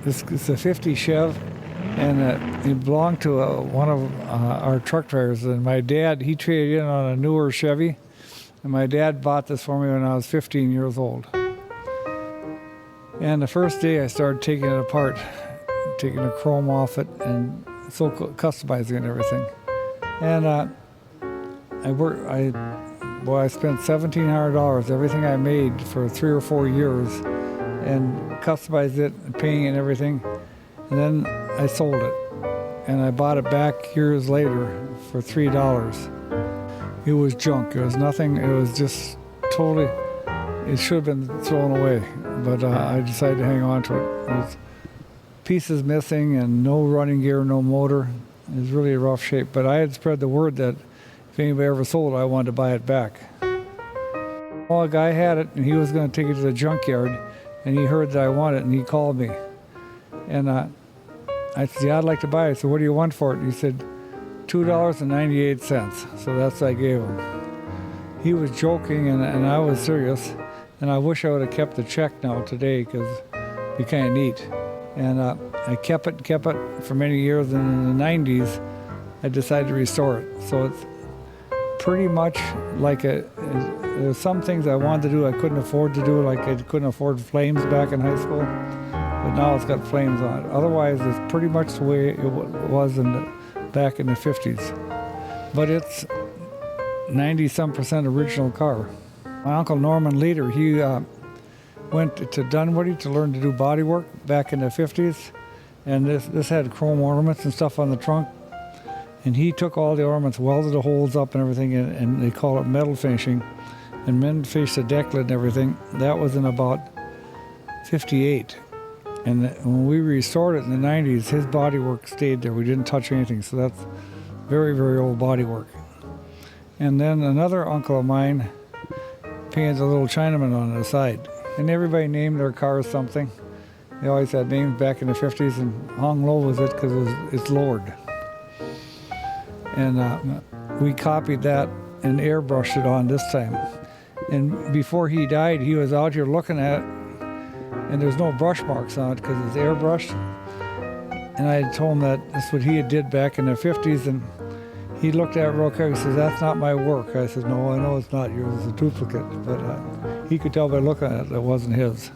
It's a 50 Chev, and it belonged to one of our truck drivers. And my dad, he traded in on a newer Chevy, and my dad bought this for me when I was 15 years old. And the first day I started taking it apart, taking the chrome off it and customizing it and everything. And I spent $1,700, everything I made for 3 or 4 years, and customized it, and painting and everything. And then I sold it, and I bought it back years later for $3. It was junk. It was nothing. It was just totally. It should have been thrown away, but I decided to hang on to it. There's pieces missing and no running gear, no motor. It was really a rough shape, but I had spread the word that if anybody ever sold it, I wanted to buy it back. Well, a guy had it, and he was going to take it to the junkyard, and he heard that I wanted it, and he called me. And I said, yeah, I'd like to buy it. So what do you want for it? And he said, $2.98. So that's what I gave him. He was joking, and I was serious. And I wish I would have kept the check now today, because it'd be kind of neat. And I kept it for many years. And in the 90s, I decided to restore it. So it's pretty much like there's some things I wanted to do I couldn't afford to do, like I couldn't afford flames back in high school. But now it's got flames on it. Otherwise, it's pretty much the way it was back in the 50s. But it's 90-some% original car. My uncle Norman Leader, he went to Dunwoody to learn to do body work back in the 50s. And this had chrome ornaments and stuff on the trunk. And he took all the ornaments, welded the holes up and everything, and they call it metal finishing. And men finished the deck lid and everything. That was in about 58. And when we restored it in the 90s, his body work stayed there. We didn't touch anything. So that's very, very old body work. And then another uncle of mine painted a little Chinaman on the side. And everybody named their cars something. They always had names back in the 50s, and hung low with it because it's Lord. And we copied that and airbrushed it on this time. And before he died, he was out here looking at it, and there's no brush marks on it because it's airbrushed. And I had told him that that's what he did back in the 50s, and he looked at it real quick and says, that's not my work. I said, no, I know it's not yours, it's a duplicate. But he could tell by looking at it that it wasn't his.